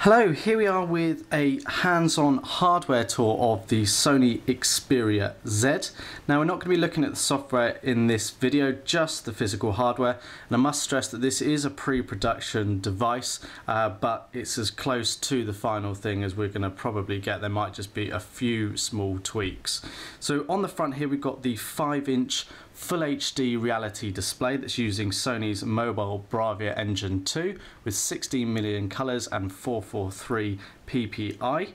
Hello, here we are with a hands-on hardware tour of the Sony Xperia Z. Now we're not going to be looking at the software in this video, just the physical hardware, and I must stress that this is a pre-production device, but it's as close to the final thing as we're going to probably get. There might just be a few small tweaks. So on the front here we've got the 5-inch Full HD reality display that's using Sony's mobile Bravia Engine 2 with 16 million colours and 443 ppi.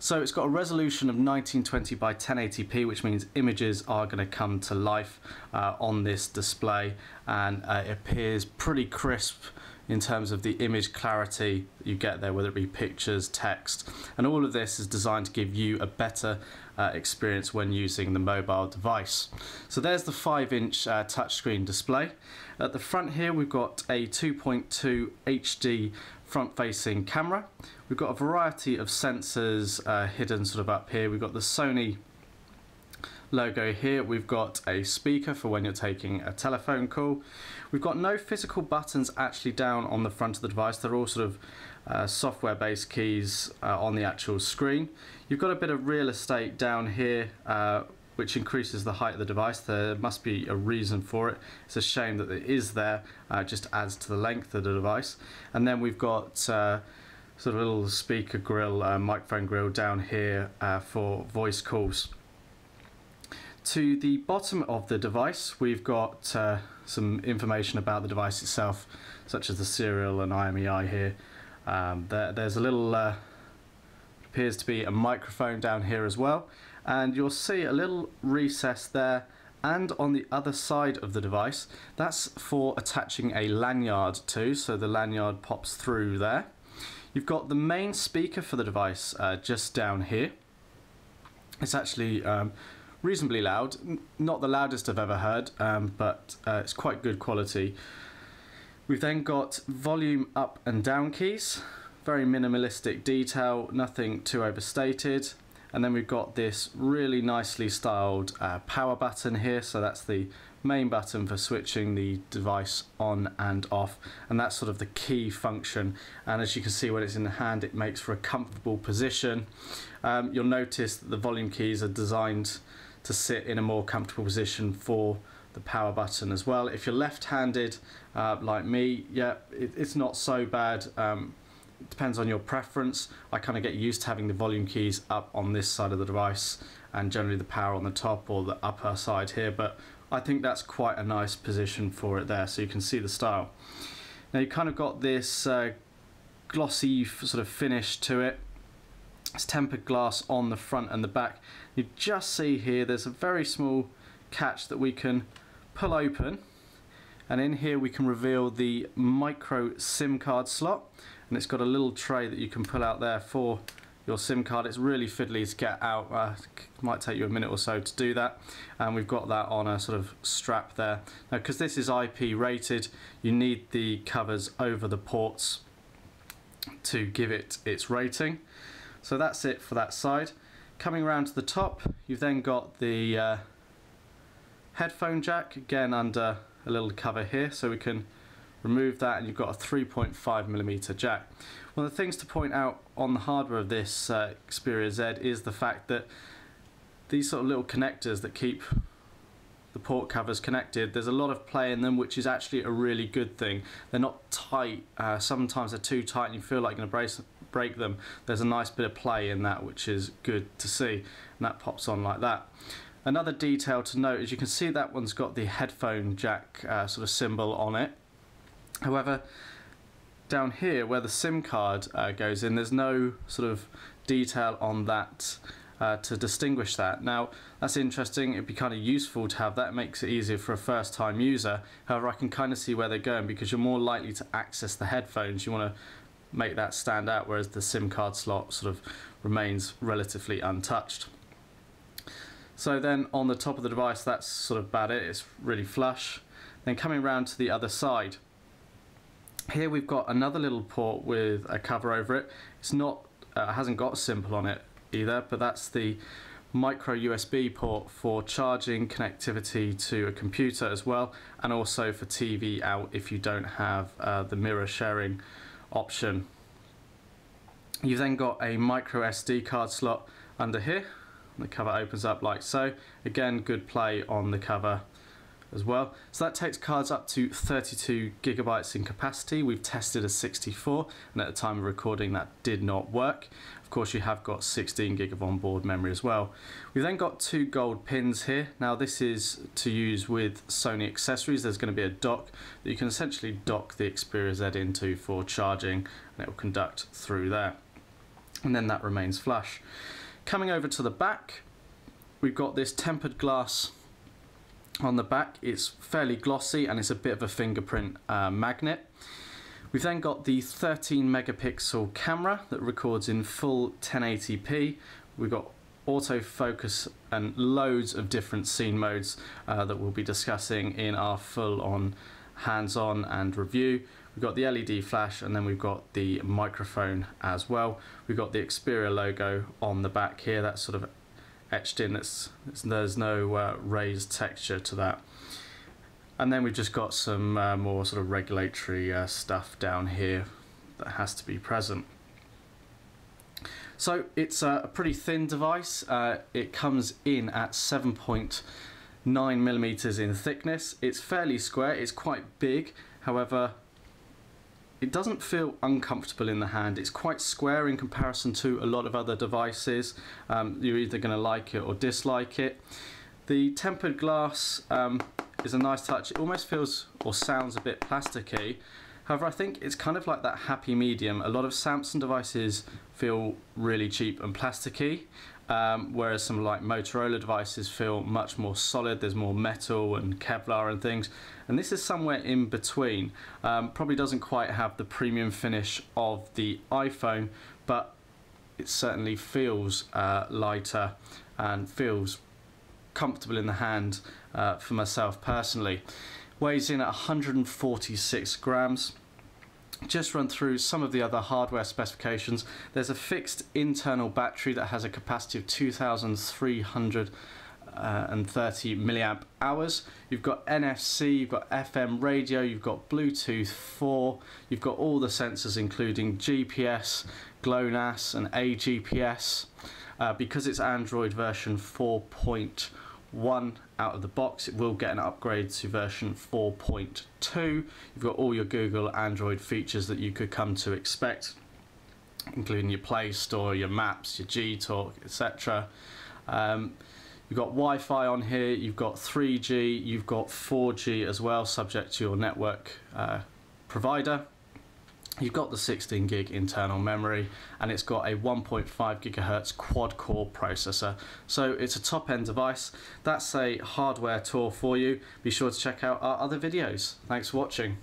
So it's got a resolution of 1920 by 1080p, which means images are going to come to life on this display, and it appears pretty crisp in terms of the image clarity that you get there, whether it be pictures, text, and all of this is designed to give you a better experience when using the mobile device. So there's the 5-inch touchscreen display. At the front here we've got a 2.2 HD front-facing camera. We've got a variety of sensors hidden sort of up here. We've got the Sony logo here. We've got a speaker for when you're taking a telephone call. We've got no physical buttons actually down on the front of the device. They're all sort of software-based keys on the actual screen. You've got a bit of real estate down here which increases the height of the device. There must be a reason for it. It's a shame that it is there, just adds to the length of the device. And then we've got sort of a little speaker grill, microphone grill down here for voice calls. To the bottom of the device we've got some information about the device itself, such as the serial and IMEI here. There's a little, appears to be a microphone down here as well, and you'll see a little recess there, and on the other side of the device that's for attaching a lanyard to, so the lanyard pops through there. You've got the main speaker for the device just down here. It's actually reasonably loud, not the loudest I've ever heard, but it's quite good quality. We've then got volume up and down keys, very minimalistic detail, nothing too overstated. And then we've got this really nicely styled power button here, so that's the main button for switching the device on and off, and that's sort of the key function. And as you can see, when it's in the hand it makes for a comfortable position. You'll notice that the volume keys are designed to sit in a more comfortable position for the power button as well. If you're left-handed like me, yeah, it's not so bad. It depends on your preference. I kind of get used to having the volume keys up on this side of the device and generally the power on the top or the upper side here, but I think that's quite a nice position for it there, so you can see the style. Now you kind of got this glossy sort of finish to it. It's tempered glass on the front and the back. You just see here there's a very small catch that we can pull open, and in here we can reveal the micro SIM card slot, and it's got a little tray that you can pull out there for your SIM card. It's really fiddly to get out, might take you a minute or so to do that, and we've got that on a sort of strap there. Now because this is IP rated, you need the covers over the ports to give it its rating. So that's it for that side. Coming around to the top, you've then got the headphone jack, again under a little cover here, so we can remove that, and you've got a 3.5mm jack. One of the things to point out on the hardware of this Xperia Z is the fact that these sort of little connectors that keep the port covers connected, there's a lot of play in them, which is actually a really good thing. They're not tight, sometimes they're too tight and you feel like you're going to break them. There's a nice bit of play in that, which is good to see, and that pops on like that. Another detail to note is you can see that one's got the headphone jack sort of symbol on it. However, down here where the SIM card goes in, there's no sort of detail on that to distinguish that. Now that's interesting. It'd be kind of useful to have that. It makes it easier for a first-time user. However, I can kind of see where they're going, because you're more likely to access the headphones. You want to make that stand out, whereas the SIM card slot sort of remains relatively untouched. So then on the top of the device, that's sort of about it. It's really flush. Then coming around to the other side, here we've got another little port with a cover over it. It's not, hasn't got a simple on it either, but that's the micro USB port for charging connectivity to a computer as well, and also for TV out if you don't have the mirror sharing option. You've then got a micro SD card slot under here. The cover opens up like so. Again, good play on the cover as well. So that takes cards up to 32 gigabytes in capacity. We've tested a 64, and at the time of recording that did not work. Of course, you have got 16 gig of onboard memory as well. We've then got 2 gold pins here. Now this is to use with Sony accessories. There's going to be a dock that you can essentially dock the Xperia Z into for charging, and it will conduct through there. And then that remains flush. Coming over to the back, we've got this tempered glass on the back. It's fairly glossy and it's a bit of a fingerprint magnet. We've then got the 13 megapixel camera that records in full 1080p. We've got autofocus and loads of different scene modes that we'll be discussing in our full-on hands-on and review. We've got the LED flash, and then we've got the microphone as well. We've got the Xperia logo on the back here. That's sort of etched in. There's no raised texture to that. And then we've just got some more sort of regulatory stuff down here that has to be present. So it's a pretty thin device. It comes in at 7.9 millimeters in thickness. It's fairly square. It's quite big. However, it doesn't feel uncomfortable in the hand. It's quite square in comparison to a lot of other devices. You're either going to like it or dislike it. The tempered glass is a nice touch. It almost feels or sounds a bit plasticky. However, I think it's kind of like that happy medium. A lot of Samsung devices feel really cheap and plasticky, whereas some like Motorola devices feel much more solid. There's more metal and Kevlar and things, and this is somewhere in between. Probably doesn't quite have the premium finish of the iPhone, but it certainly feels lighter and feels comfortable in the hand for myself personally. Weighs in at 146 grams. Just run through some of the other hardware specifications. There's a fixed internal battery that has a capacity of 2,330 milliamp hours. You've got NFC, you've got FM radio, you've got Bluetooth 4, you've got all the sensors including GPS, GLONASS and AGPS. Because it's Android version 4.1 out of the box, it will get an upgrade to version 4.2. You've got all your Google Android features that you could come to expect, including your Play Store, your Maps, your Gtalk, etc. You've got Wi-Fi on here, you've got 3G, you've got 4G as well, subject to your network provider. You've got the 16 gig internal memory, and it's got a 1.5 gigahertz quad core processor. So it's a top end device. That's a hardware tour for you. Be sure to check out our other videos. Thanks for watching.